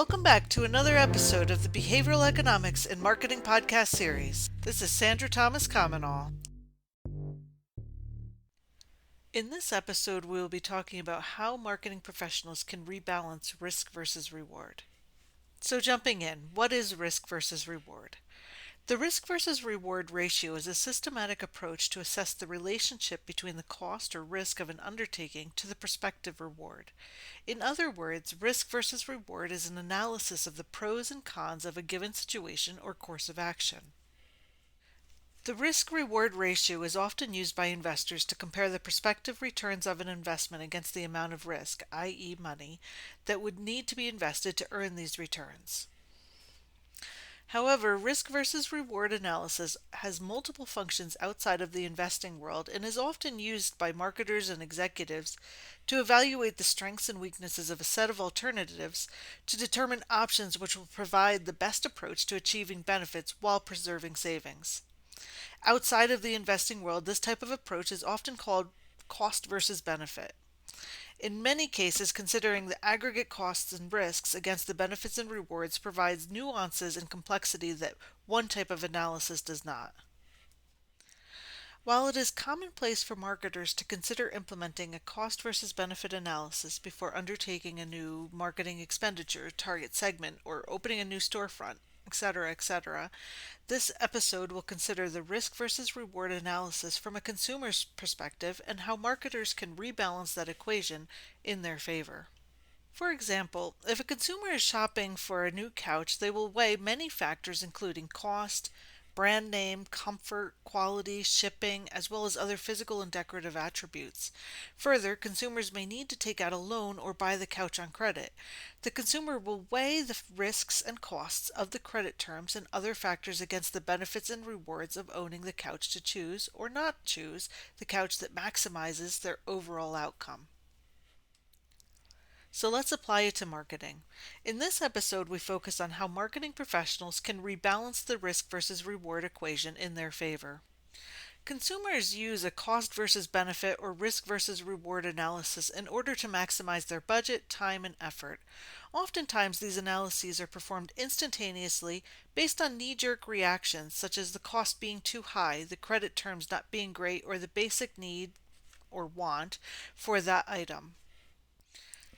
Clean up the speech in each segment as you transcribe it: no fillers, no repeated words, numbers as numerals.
Welcome back to another episode of the Behavioral Economics and Marketing Podcast series. This is Sandra Thomas-Comenole. In this episode, we will be talking about how marketing professionals can rebalance risk versus reward. So jumping in, what is risk versus reward? The risk versus reward ratio is a systematic approach to assess the relationship between the cost or risk of an undertaking to the prospective reward. In other words, risk versus reward is an analysis of the pros and cons of a given situation or course of action. The risk-reward ratio is often used by investors to compare the prospective returns of an investment against the amount of risk, i.e. money, that would need to be invested to earn these returns. However, risk versus reward analysis has multiple functions outside of the investing world and is often used by marketers and executives to evaluate the strengths and weaknesses of a set of alternatives to determine options which will provide the best approach to achieving benefits while preserving savings. Outside of the investing world, this type of approach is often called cost versus benefit. In many cases, considering the aggregate costs and risks against the benefits and rewards provides nuances and complexity that one type of analysis does not. While it is commonplace for marketers to consider implementing a cost versus benefit analysis before undertaking a new marketing expenditure, target segment, or opening a new storefront, etc., this episode will consider the risk versus reward analysis from a consumer's perspective and how marketers can rebalance that equation in their favor. For example, if a consumer is shopping for a new couch, they will weigh many factors including cost, brand name, comfort, quality, shipping, as well as other physical and decorative attributes. Further, consumers may need to take out a loan or buy the couch on credit. The consumer will weigh the risks and costs of the credit terms and other factors against the benefits and rewards of owning the couch to choose or not choose the couch that maximizes their overall outcome. So let's apply it to marketing. In this episode, we focus on how marketing professionals can rebalance the risk versus reward equation in their favor. Consumers use a cost versus benefit or risk versus reward analysis in order to maximize their budget, time, and effort. Oftentimes, these analyses are performed instantaneously based on knee-jerk reactions such as the cost being too high, the credit terms not being great, or the basic need or want for that item.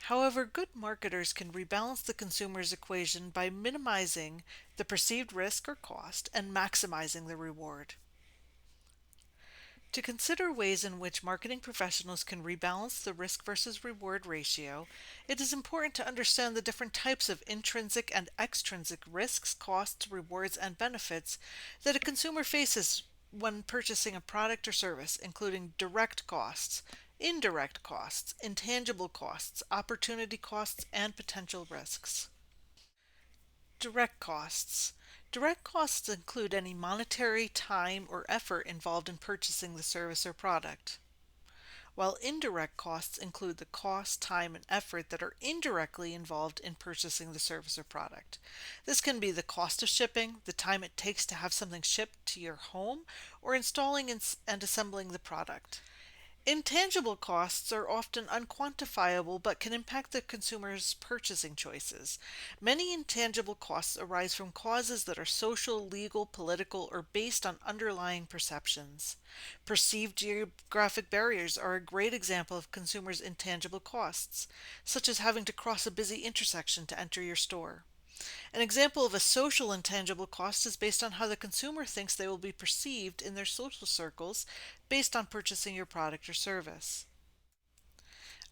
However, good marketers can rebalance the consumer's equation by minimizing the perceived risk or cost and maximizing the reward. To consider ways in which marketing professionals can rebalance the risk versus reward ratio, it is important to understand the different types of intrinsic and extrinsic risks, costs, rewards, and benefits that a consumer faces when purchasing a product or service, including direct costs, indirect costs, intangible costs, opportunity costs, and potential risks. Direct costs. Direct costs include any monetary, time, or effort involved in purchasing the service or product, while indirect costs include the cost, time, and effort that are indirectly involved in purchasing the service or product. This can be the cost of shipping, the time it takes to have something shipped to your home, or installing and assembling the product. Intangible costs are often unquantifiable but can impact the consumer's purchasing choices. Many intangible costs arise from causes that are social, legal, political, or based on underlying perceptions. Perceived geographic barriers are a great example of consumers' intangible costs, such as having to cross a busy intersection to enter your store. An example of a social intangible cost is based on how the consumer thinks they will be perceived in their social circles based on purchasing your product or service.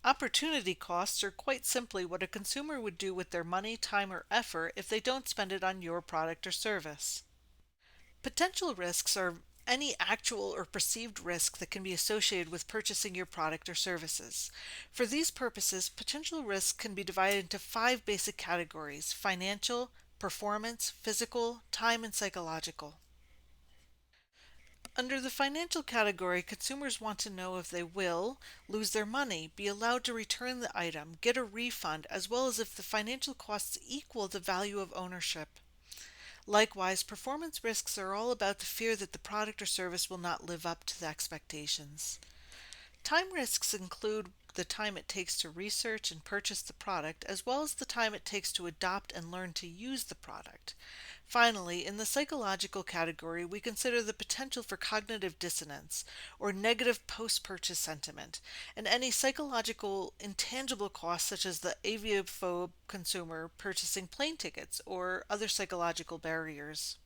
Opportunity costs are quite simply what a consumer would do with their money, time, or effort if they don't spend it on your product or service. Potential risks are any actual or perceived risk that can be associated with purchasing your product or services. For these purposes, potential risks can be divided into 5 basic categories: financial, performance, physical, time, and psychological. Under the financial category, consumers want to know if they will lose their money, be allowed to return the item, get a refund, as well as if the financial costs equal the value of ownership. Likewise, performance risks are all about the fear that the product or service will not live up to the expectations. Time risks include the time it takes to research and purchase the product, as well as the time it takes to adopt and learn to use the product. Finally, in the psychological category, we consider the potential for cognitive dissonance or negative post purchase sentiment, and any psychological intangible costs such as the aviophobe consumer purchasing plane tickets or other psychological barriers.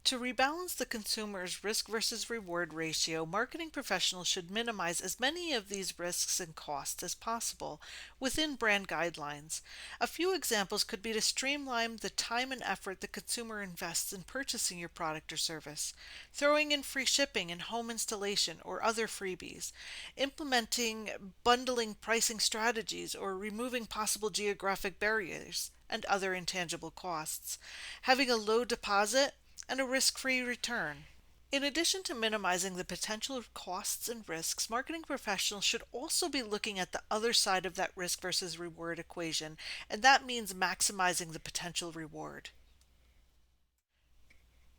To rebalance the consumer's risk versus reward ratio, marketing professionals should minimize as many of these risks and costs as possible within brand guidelines. A few examples could be to streamline the time and effort the consumer invests in purchasing your product or service, throwing in free shipping and home installation or other freebies, implementing bundling pricing strategies or removing possible geographic barriers and other intangible costs, having a low deposit and a risk-free return. In addition to minimizing the potential costs and risks, marketing professionals should also be looking at the other side of that risk versus reward equation, and that means maximizing the potential reward.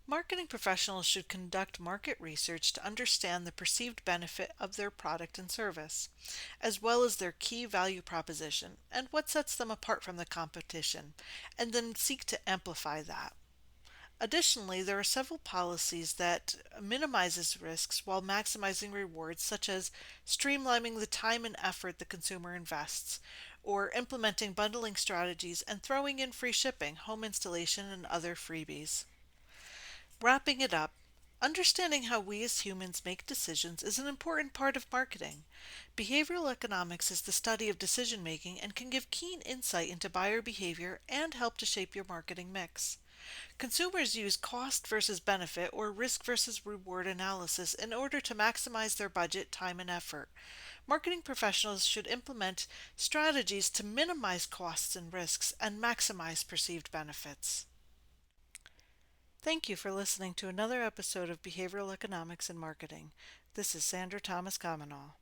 Marketing professionals should conduct market research to understand the perceived benefit of their product and service, as well as their key value proposition and what sets them apart from the competition, and then seek to amplify that. Additionally, there are several policies that minimizes risks while maximizing rewards, such as streamlining the time and effort the consumer invests, or implementing bundling strategies and throwing in free shipping, home installation, and other freebies. Wrapping it up, understanding how we as humans make decisions is an important part of marketing. Behavioral economics is the study of decision making and can give keen insight into buyer behavior and help to shape your marketing mix. Consumers use cost versus benefit or risk versus reward analysis in order to maximize their budget, time, and effort. Marketing professionals should implement strategies to minimize costs and risks and maximize perceived benefits. Thank you for listening to another episode of Behavioral Economics and Marketing. This is Sandra Thomas-Comenole.